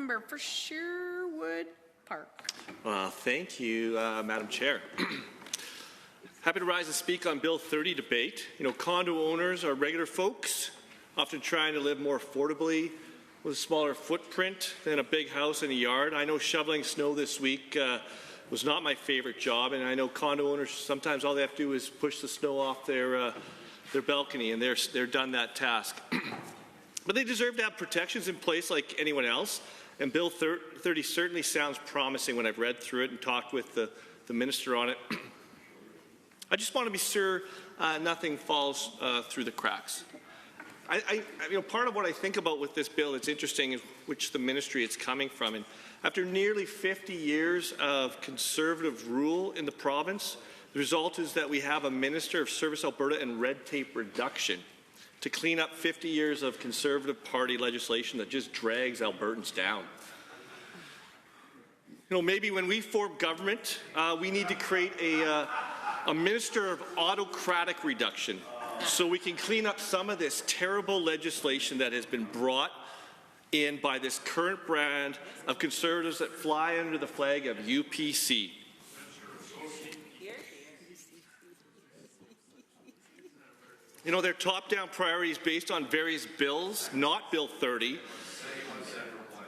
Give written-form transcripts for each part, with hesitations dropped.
member for Sherwood Park. Thank you, Madam Chair. Happy to rise and speak on Bill 30 debate. You know, condo owners are regular folks, often trying to live more affordably with a smaller footprint than a big house and a yard. I know shoveling snow this week was not my favorite job, and I know condo owners, sometimes all they have to do is push the snow off their balcony, and they're done that task. But they deserve to have protections in place like anyone else, and Bill 30 certainly sounds promising when I've read through it and talked with the minister on it. I just want to be sure nothing falls through the cracks. You know, part of what I think about with this bill that's interesting is which the ministry it's coming from. And after nearly 50 years of conservative rule in the province, the result is that we have a Minister of Service Alberta and red tape reduction to clean up 50 years of Conservative Party legislation that just drags Albertans down. You know, maybe when we form government, we need to create a Minister of Autocratic Reduction so we can clean up some of this terrible legislation that has been brought in by this current brand of Conservatives that fly under the flag of UPC. You know, their top-down priorities based on various bills, not Bill 30,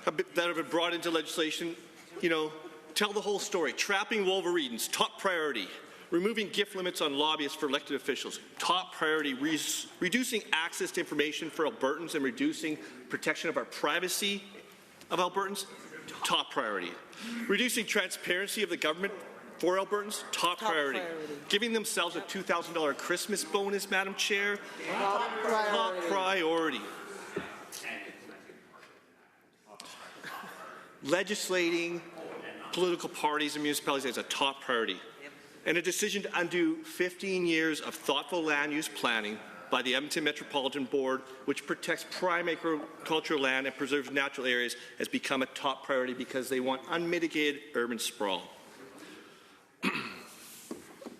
that have been brought into legislation, you know, tell the whole story. Trapping Wolverines, top priority. Removing gift limits on lobbyists for elected officials, top priority. Reducing access to information for Albertans and reducing protection of our privacy of Albertans, top priority. Reducing transparency of the government for Albertans, top priority. Giving themselves a $2,000 Christmas bonus, Madam Chair, top priority. Legislating political parties and municipalities is a top priority. And a decision to undo 15 years of thoughtful land use planning by the Edmonton Metropolitan Board, which protects prime agricultural land and preserves natural areas, has become a top priority because they want unmitigated urban sprawl.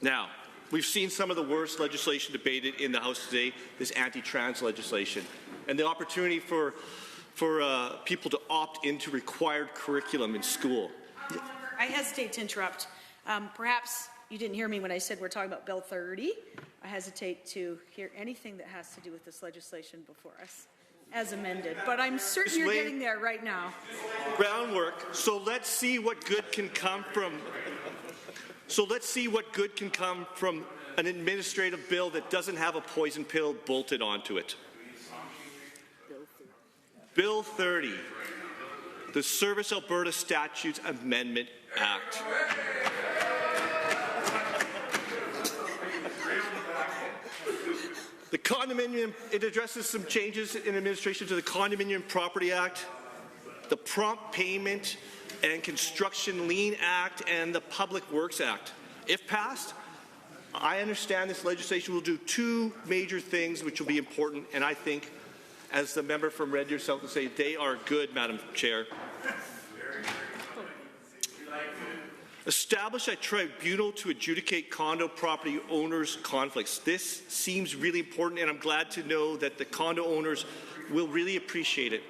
Now, we've seen some of the worst legislation debated in the House today, this anti-trans legislation, and the opportunity for people to opt into required curriculum in school. I hesitate to interrupt. Perhaps you didn't hear me when I said we're talking about Bill 30. I hesitate to hear anything that has to do with this legislation before us as amended, but I'm certain you're getting there right now. Groundwork. So let's see what good can come from. So let's see what good can come from an administrative bill that doesn't have a poison pill bolted onto it. Bill 30, the Service Alberta Statutes Amendment Act. The condominium, it addresses some changes in administration to the Condominium Property Act, the Prompt Payment and Construction Lien Act, and the Public Works Act. If passed, I understand this legislation will do two major things which will be important, and I think, as the member from Red Deer South will say, they are good, Madam Chair. Establish a tribunal to adjudicate condo property owners' conflicts. This seems really important, and I'm glad to know that the condo owners will really appreciate it.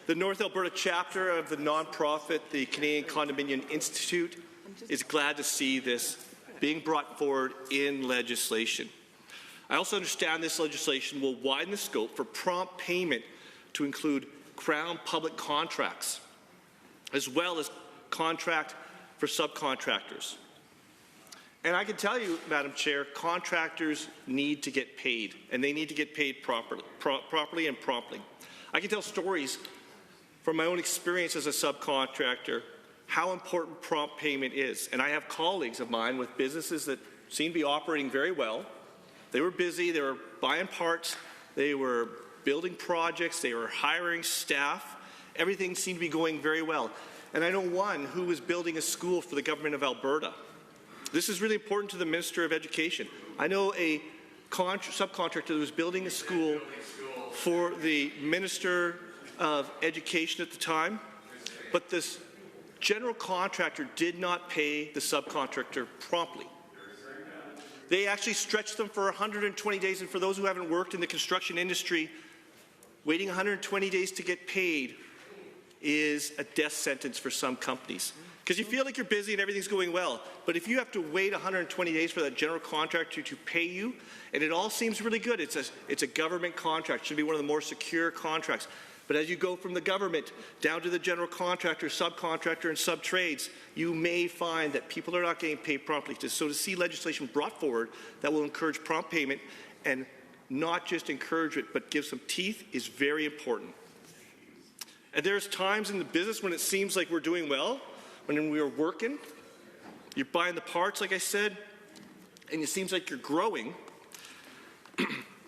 The North Alberta chapter of the nonprofit, the Canadian Condominium Institute, is glad to see this being brought forward in legislation. I also understand this legislation will widen the scope for prompt payment to include Crown public contracts, as well as contract for subcontractors. And I can tell you, Madam Chair, contractors need to get paid, and they need to get paid properly and promptly. I can tell stories from my own experience as a subcontractor how important prompt payment is. And I have colleagues of mine with businesses that seem to be operating very well. They were busy, they were buying parts, they were building projects, they were hiring staff. Everything seemed to be going very well. And I know one who was building a school for the government of Alberta. This is really important to the Minister of Education. I know a subcontractor that was building a school for the Minister of Education at the time, but this general contractor did not pay the subcontractor promptly. They actually stretched them for 120 days, and for those who haven't worked in the construction industry, waiting 120 days to get paid is a death sentence for some companies. Because you feel like you're busy and everything's going well. But if you have to wait 120 days for that general contractor to pay you, and it all seems really good, it's a government contract, should be one of the more secure contracts. But as you go from the government down to the general contractor, subcontractor, and sub-trades, you may find that people are not getting paid promptly. So to see legislation brought forward that will encourage prompt payment and not just encourage it, but give some teeth is very important. And there's times in the business when it seems like we're doing well, when we are working, you're buying the parts, like I said, and it seems like you're growing,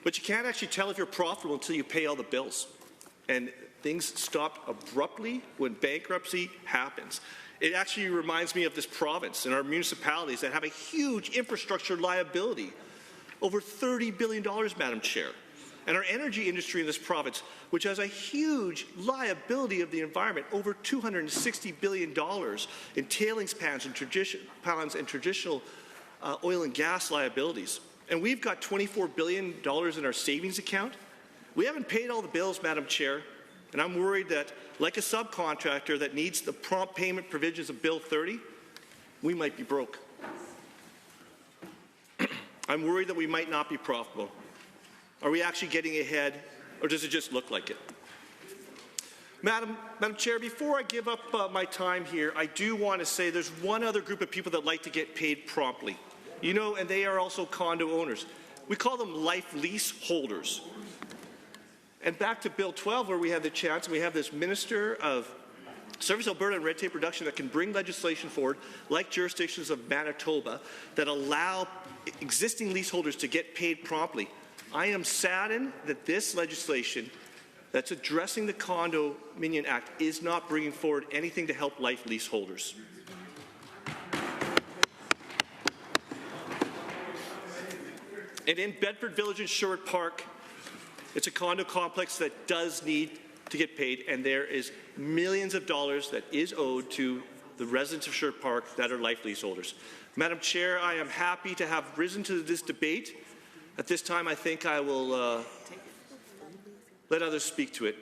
but you can't actually tell if you're profitable until you pay all the bills. And things stop abruptly when bankruptcy happens. It actually reminds me of this province and our municipalities that have a huge infrastructure liability, over $30 billion, Madam Chair. And our energy industry in this province, which has a huge liability of the environment, over $260 billion in tailings ponds and traditional oil and gas liabilities. And we've got $24 billion in our savings account. We haven't paid all the bills, Madam Chair, and I'm worried that, like a subcontractor that needs the prompt payment provisions of Bill 30, we might be broke. I'm worried that we might not be profitable. Are we actually getting ahead, or does it just look like it? Madam Chair, before I give up my time here, I do want to say there's one other group of people that like to get paid promptly. You know, and they are also condo owners. We call them life lease holders. And back to Bill 12, where we have the chance, we have this Minister of Service Alberta and Red Tape Reduction that can bring legislation forward, like jurisdictions of Manitoba, that allow existing leaseholders to get paid promptly. I am saddened that this legislation that's addressing the Condominium Act is not bringing forward anything to help life leaseholders. And in Bedford Village and Sherwood Park, it's a condo complex that does need to get paid, and there is millions of dollars that is owed to the residents of Sherwood Park that are life leaseholders. Madam Chair, I am happy to have risen to this debate. At this time, I think I will let others speak to it.